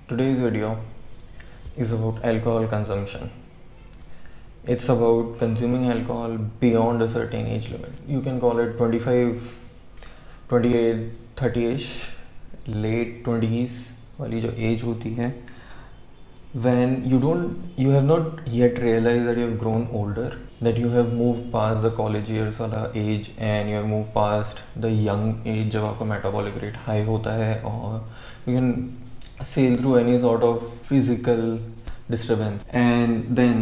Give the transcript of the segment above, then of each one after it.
Today's video is about alcohol consumption. It's about consuming alcohol beyond a certain age limit. You can call it 25, 28, 30ish, late 20s वाली जो age होती है, when you have not yet realized that you have grown older, that you have moved past the college years वाला age and you have moved past the young age जब आपका metabolic rate high होता है और you can sail through any sort of physical disturbance, and then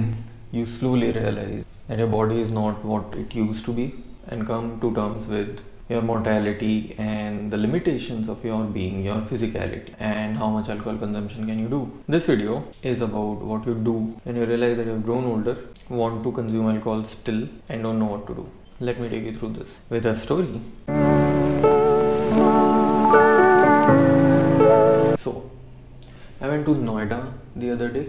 you slowly realize that your body is not what it used to be and come to terms with your mortality and the limitations of your being, your physicality, and how much alcohol consumption can you do. This video is about what you do when you realize that you have grown older, want to consume alcohol still, and don't know what to do. Let me take you through this with a story. So, I went to Noida the other day.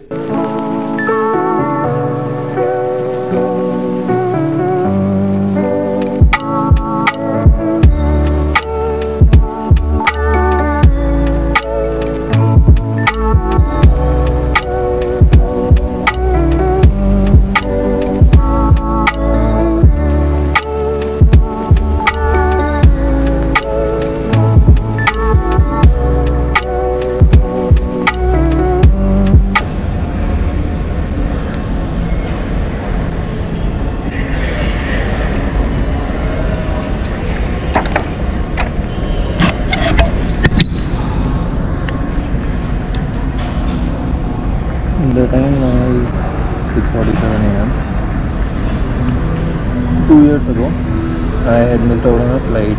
The time now is 6:47 a.m. 2 years ago, I had missed out on a flight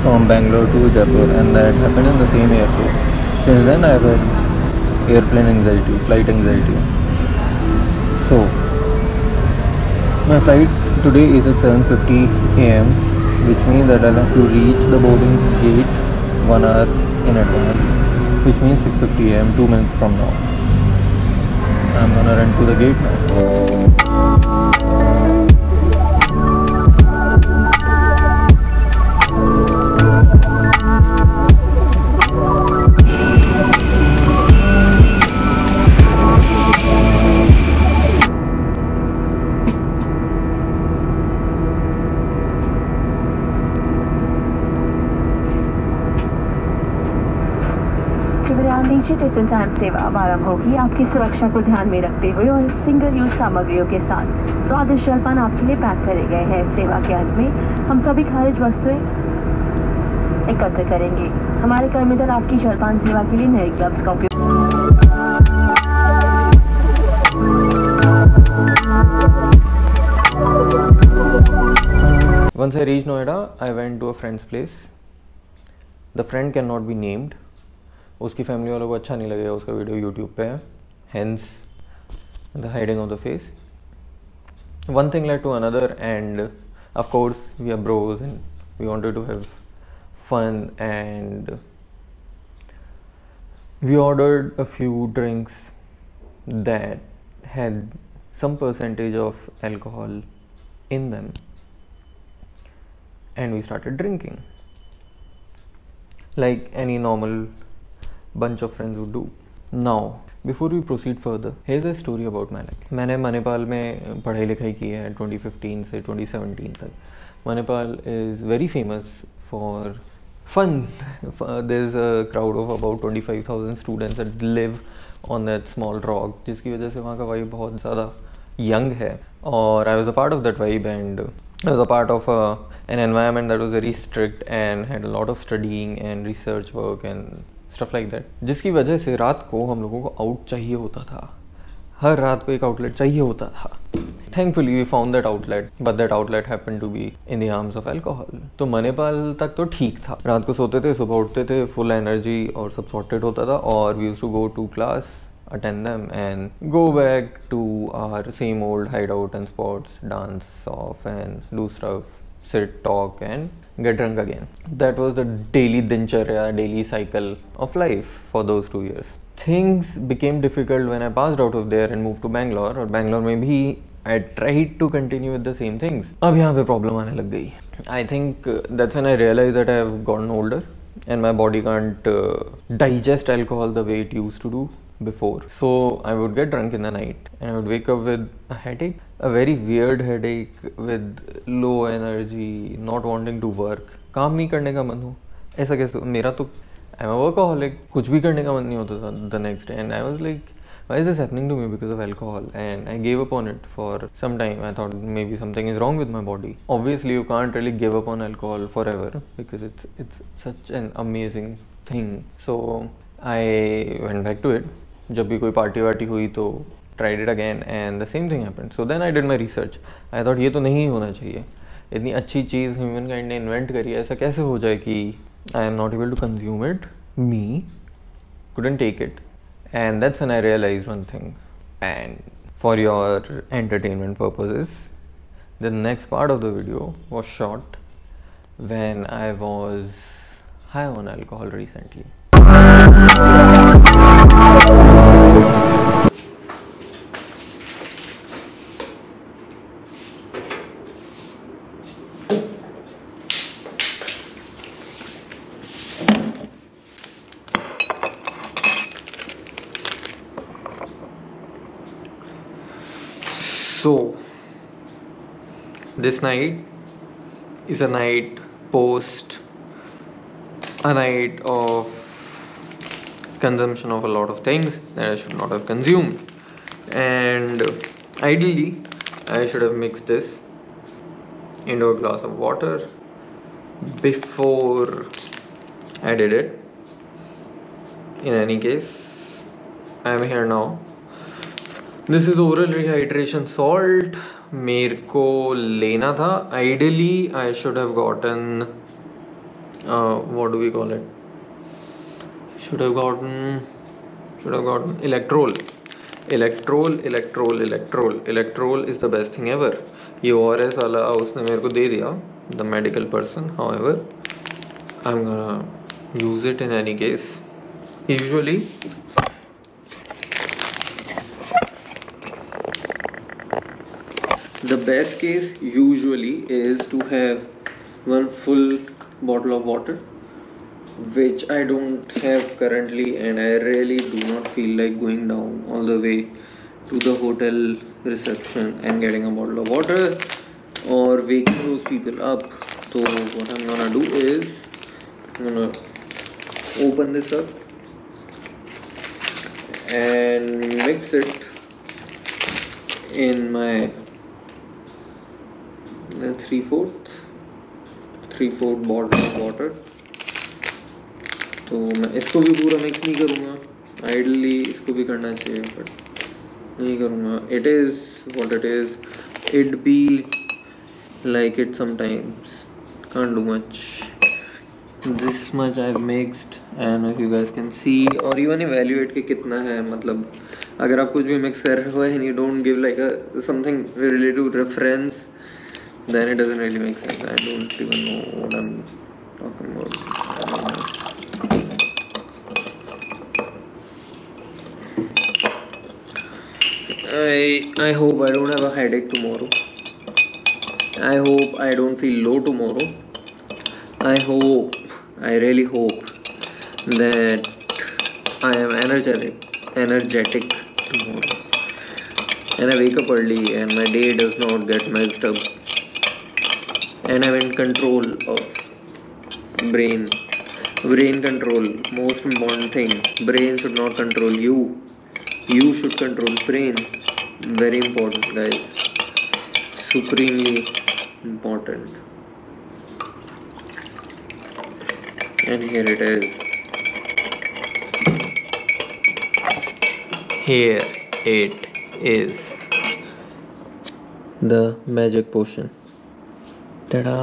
from Bangalore to Jaipur, and that happened in the same airport. Since then, I have had airplane anxiety, flight anxiety. So, my flight today is at 7:50 a.m., which means that I'll have to reach the boarding gate 1 hour in advance, which means 6:50 a.m., 2 minutes from now. I'm gonna run to the gate now. Tiffin time सेवा अब आरंभ होगी। आपकी सुरक्षा को ध्यान में रखते हुए और सिंगल यूज सामग्रियों के साथ स्वादिष्ट जलपान आपके लिए पैक करे गए हैं। सेवा के अंत में हम सभी खारिज वस्तुएं एकत्र करेंगे। हमारे कर्मी दल आपकी जलपान सेवा के लिए नए ग्लव्स का उपयोग। Once I reached Noida, I went to a friend's place. The friend cannot be named. उसकी फैमिली वालों को अच्छा नहीं लगेगा उसका वीडियो यूट्यूब पे है, hence the hiding of the face. One thing led to another, and of course we are bros and we wanted to have fun, and we ordered a few drinks that had some percentage of alcohol in them, and we started drinking like any normal bunch of friends would do. Now, before we proceed further, here's a story about my life. मैंने मणिपाल में पढ़ाई लिखाई की है 2015 से 2017 तक. Manipal is very famous for fun. There's a crowd of about 25,000 students that live on that small rock, जिसकी वजह से वहाँ का vibe बहुत ज़्यादा young है. और I was a part of that vibe, and I was a part of an environment that was very strict and had a lot of studying and research work and stuff like that, जिसकी वजह से रात को हम लोगों को out चाहिए होता था. हर रात को एक आउटलेट चाहिए होता था. Thankfully we found that outlet, but that outlet happened to be in the arms of alcohol. तो मणिपाल तक तो ठीक था. रात को सोते थे, सुबह उठते थे, फुल एनर्जी और सब सॉर्टेड होता था, और we used to go to class, attend them, and go back to our same old hideout and spots, dance off and do stuff, sit, talk, and get drunk again. That was the daily dincharya, daily cycle of life for those 2 years. Things became difficult when I passed out of there and moved to Bangalore, और Bangalore में भी I tried to continue with the same things. अब यहाँ पे problem आने लग गई. I think that's when I realized that I have gotten older and my body can't digest alcohol the way it used to do before. So I would get drunk in the night and I would wake up with a headache, a very weird headache with low energy, not wanting to work. काम नहीं करने का मन हो, ऐसा कैसे? मेरा तो I'm a workaholic, कुछ भी करने का मन नहीं होता था the next day, and I was like, why is this happening to me because of alcohol? And I gave up on it for some time. I thought maybe something is wrong with my body. Obviously you can't really give up on alcohol forever because it's such an amazing thing. So I went back to it. जब भी कोई party वार्टी हुई तो tried it again and the same thing happened. So then I did my research. I thought ये तो नहीं होना चाहिए, इतनी अच्छी चीज़ ह्यूमन काइंड ने इन्वेंट करी है, ऐसा कैसे हो जाए कि I am not able to consume it, me couldn't take it. And that's when I realized one thing. And for your entertainment purposes, the next part of the video was shot when I was high on alcohol recently. So this night is a night post a night of consumption of a lot of things that I should not have consumed, and ideally I should have mixed this into a glass of water before I did it. In any case, I am here now. This is oral rehydration salt. मेरे को लेना था. Ideally I should have gotten what do we call it? Should have gotten electrol. Electrol is the best thing ever. ये ORS वाला उसने मेरे को दे दिया, the medical person. However, I'm gonna use it in any case. Usually the best case usually is to have one full bottle of water, which I don't have currently, and I really do not feel like going down all the way to the hotel reception and getting a bottle of water or waking those people up. So what I'm gonna do is I'm gonna open this up and mix it in my 3/4 bottle of water. तो मैं इसको भी पूरा mix नहीं करूँगा. Ideally इसको भी करना चाहिए बट नहीं करूँगा. It is what it is. It be like it sometimes. Can't do much. This much I've mixed and if you guys can see or even evaluate कि कितना है. मतलब अगर आप कुछ भी मिक्स कर रहे हो and you don't give like a something related to reference, then it doesn't really make sense. I don't even know what I'm talking about. I hope I don't have a headache tomorrow. I hope I don't feel low tomorrow. I really hope that I am energetic tomorrow. And I wake up early and my day does not get messed up. And I'm in control of brain control, most important thing. Brain should not control you. You should control brain. Very important, guys. Supremely important. And here it is. Here it is. The magic potion. Ta-da!